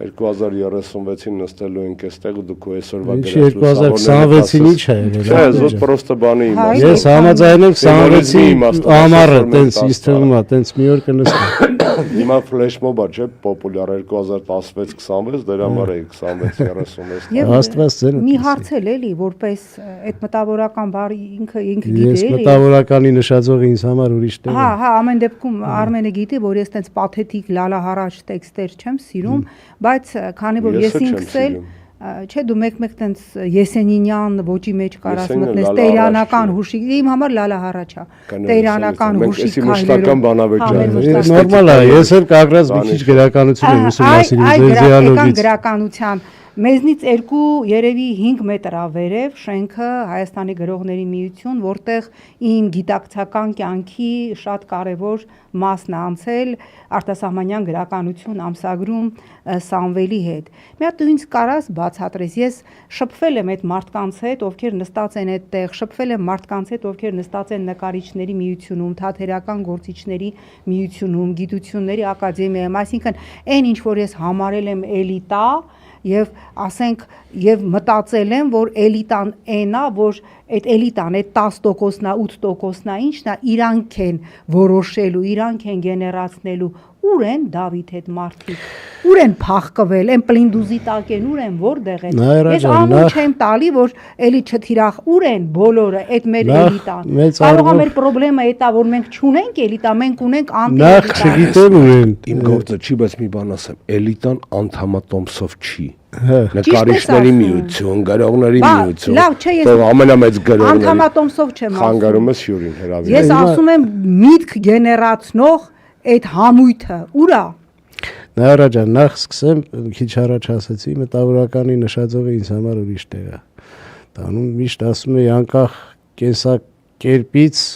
2036-ին նստելու ենք այստեղ ու դուք այսօրվա դրած 2026-ին ի՞նչ է եղել։ Չէ, զուտ պրոստը բանի իմաստը։ Ես համաձայն եմ 26-ի ամառը տենց ինձ թվում է, տենց մի օր կնստի։ Հիմա ֆլեշմոբա չէ, պոպուլյար 2016-26 դրա համար է 26-36։ Աստված ձեր։ Մի հարց էլի, որպես այդ մտավորական բառ ինքը գիտի Ես մտավորականի նշածողը ինձ համար ուրիշ տեղ է։ Հա, ամեն դեպքում Արմենը գիտի, որ ես տենց պաթետիկ լալահարաճ տեքստեր չեմ սիրում, բայց քանի որ ես ինքս էլ չէ դու մեկ տենց Եսենինյան ոճի մեջ կարաս մտնես տերանական հուշիկ իմ համար լալահարաճ է տերանական հուշիկ քայլերով նորմալ է ես էլ կագրած մի քիչ գրականություն եմ ուսումնասիրում ձեր դիալոգից գրականության մեզնից 2 երևի 5 մետր ավերև շենքը Հայաստանի գրողների միություն, որտեղ իմ գիտակցական կյանքի շատ կարևոր մասն է անցել արտասահմանյան գրականություն ամսագրում Սամվելի հետ։ Մի հատ դու ինձ կարաս բացատրես, ես շփվել եմ այդ մարդկանց հետ, ովքեր նստած են այդտեղ, շփվել եմ մարդկանց հետ, ովքեր նստած են նկարիչների միությունում, թատերական գործիչների միությունում, գիտությունների ակադեմիայում, այսինքն այն ինչ որ ես համարել եմ էլիտա եւ ասենք եւ մտածել եմ որ էլիտան այն է որ այդ էլիտան այդ 10%-ն է 8%-ն է ինչն է իրանք են որոշելու իրանք են գեներացնելու ուր են Դավիթ հետ մարդիկ ուր են փախկվել են պլինդուզի տակ են ուր են որտեղ են ես անուն չեմ տալի որ էլի չթիրախ ուր են բոլորը այդ մեր էլիտան կարող է մեր խնդրեմը էտա որ մենք չունենք էլիտա մենք ունենք անտի չգիտեմ ուր են իմ գործը չի բայց մի բան ասեմ էլիտան անդամատոմսով չի նկարիչների միություն, գրողների միություն, թող ամենամեծ գրողները անդամատոմսով չեմ ասում խանգարում ես հյուրին հրավիրել ես ասում եմ միտք գեներացնող այդ համույթը ուր է Նայարա ջան նախ սկսեմ քիչ առաջ ասացի մտավորականի նշածողը ինձ համար ուրիշ տեղ է տանում միշտ ասում էի անկախ կենսակերպից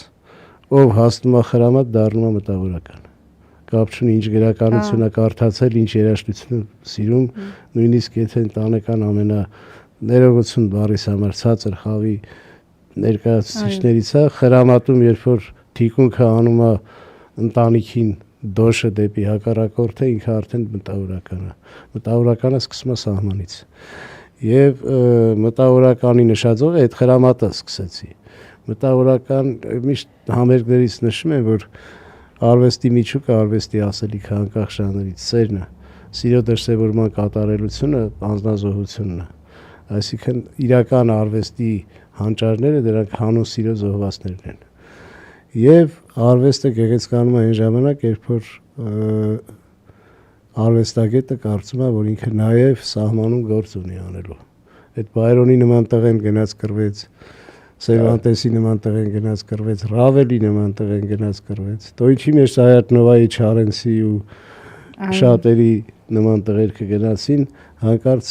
ով հասնում է խրամատ դառնում է մտավորական կապ չունի ինչ գրականություն է կարդացել, ինչ երաժշտություն սիրում, նույնիսկ եթե ընտանեկան ամենա ներողություն բառիս համար ցածր խավի ներկայացուցիչներից է, խրամատում երբ որ թիկունքը անում է ընտանիքին դոշը դեպի հակառակորդը, ինքը արդեն մտավորական է։ Մտավորականը սկսում է սահմանից։ Եվ մտավորականի նշածողը այդ խրամատը սկսեցի։ Մտավորական միշտ համերգներից նշում եմ, որ արվեստի միջուկը արվեստի ասելիքը անկախ ժանրից սերն է սիրո դրսևորման կատարելությունը անձնազոհությունն է այսինքն իրական արվեստի հանճարները դրանք հանուն սիրո զոհվածներն են եւ արվեստը գեղեցկանում է այն ժամանակ երբ որ արվեստագետը կարծում է որ ինքը նաեւ սահմանում գործ ունի անելու այդ Բայրոնի նման տղեն գնաց կռվեց Սերվանտեսի նման տղեն գնաց կռվեց, Ռավելի նման տղեն գնաց կռվեց, Տոյչի մեջ Սայատնովայի Չարենցի ու շատերի նման տղեր կգնացին, հանկարծ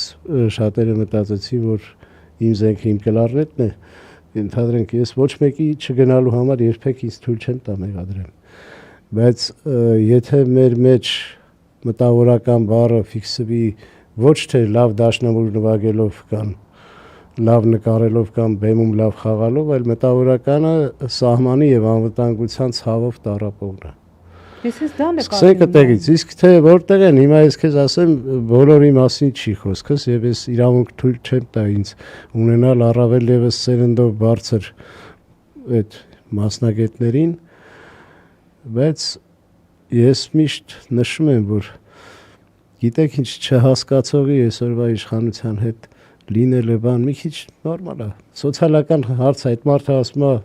շատերը մտածեցին, որ իմ զենքը իմ կլարնետն է, ընդհանրենք ես ոչ մեկի չգնալու համար երբեք ինձ թույլ չեմ տա մեղադրեմ, բայց եթե մեր մեջ մտավորական բառը ֆիքսվի ոչ թե լավ դաշնամուր նվագելով կան լավ նկարելով կամ բեմում լավ խաղալով, այլ մտավորականը սահմանի եւ անվտանգության ցավով տառապողն է։ Ես ես դա նկատում եմ։ Սեկը տեղից, իսկ թե որտեղ են, հիմա ես քեզ ասեմ, բոլորի մասին չի խոսքս եւ ես իրավունք թույլ չեմ տա ինձ ունենալ առավել եւս սերնդով բարձր այդ մասնագետներին, բայց ես միշտ նշում եմ, որ գիտեք ինչ չհասկացողի այսօրվա իշխանության հետ լինելը բան մի քիչ նորմալ է սոցիալական հարց է այդ մարդը ասում է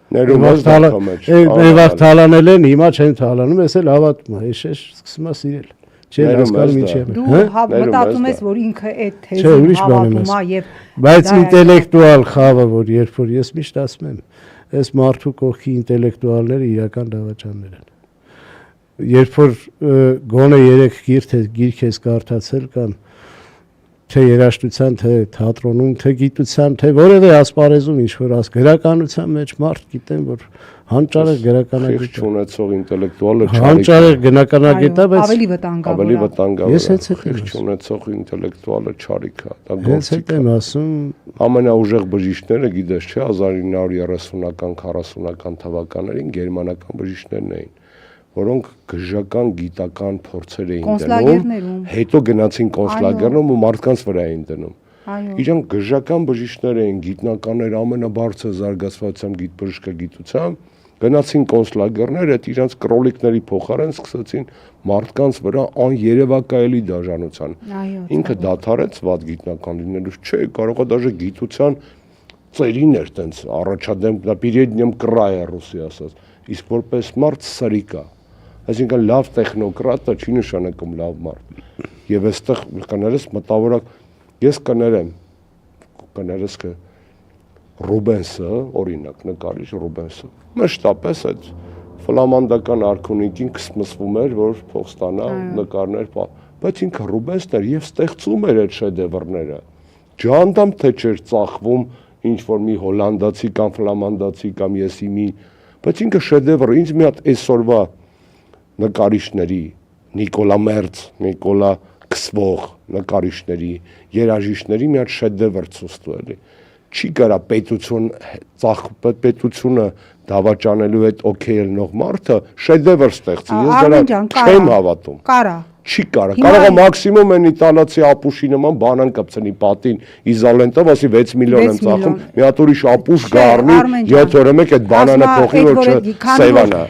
Եվախ թալանել են հիմա չեն թալանում ես էլ հավատում ես սկսում է սիրել չէ հասկանում ինչ է դու մտածում ես որ ինքը այդ թեզին հավատում է եւ բայց ինտելեկտուալ խավը որ երբ որ ես միշտ ասում եմ այս մարդու կողքի ինտելեկտուալները իրական դավաճաններ են երբ որ գոնե 3 գիրք ես կարդացել կամ թե երաժշտության, թե թատրոնում, թե գիտության, թե որևէ ասպարեզում ինչ որ գրականության մեջ մարդ գիտեն, որ հանճարը գրականագետ է։ Ունեցող ինտելեկտուալը հանճարը գրականագետ է, բայց ավելի վտանգավոր։ Ես հենց ունեցող ինտելեկտուալը չարիք է, դա գործիք է։ Ես եմ ասում, ամենաուժեղ բժիշկները գիտես չէ 1930-ական, 40-ական թվականներին գերմանական բժիշկներն էին, որոնք գժական գիտական փորձեր էին դնում, Կոնսլագերներում։ հետո գնացին կոնսլագերներում ու մարդկանց վրա էին դնում։ Այո։ Իրանք գժական բժիշկներ էին, գիտնականներ, ամենաբարձր զարգացվածությամբ գիտությամբ, գնացին կոնսլագերներ, այդ իրանք կրոլիկների փոխարեն սկսեցին մարդկանց վրա աներևակայելի դաժանության։ Ինքը դադարեց վատ գիտնական լինելուց, չէ, կարող է դաժե գիտության ծերին էր տենց առաջադեմ, դա переднем крае ռուսի ասած, իսկ որպես մարդ սրիկա, այսինքն լավ տեխնոկրատը չի նշանակում լավ մարդ։ Եվ այստեղ կներես մտավորակ, ես կներես că Ռուբենսը, օրինակ նկարիչ Ռուբենսը, մշտապես այդ ֆլամանդական արքունիքին կսմսվում էր, որ փող ստանա նկարներ, բայց ինքը Ռուբենսն էր եւ ստեղծում էր այդ շեդևրները։ Ջանդամ թե չէր ծախվում ինչ որ մի հոլանդացի կամ ֆլամանդացի կամ եսի մի, բայց ինքը շեդևր, ինձ մի հատ այսօրվա նկարիչների Նիկոլա Մերց, Նիկոլա Քսվող նկարիչների, երաժիշտների մի հատ շեդևր ցույց տուելի։ Չի կարա պետությունը դավաճանելու հետ օքեյ ելնող մարդը շեդևր ստեղծի, ես դրա չեմ հավատում։ Կարա։ Չի կարա։ Կարող է մաքսիմում են իտալացի ապուշի նման բանան կպցնի պատին իզոլենտով, ասի 6 միլիոն եմ ծախում, մի հատ ուրիշ ապուշ գառնի, 7 օրը մեկ այդ բանանը փոխի, որ չսևանա։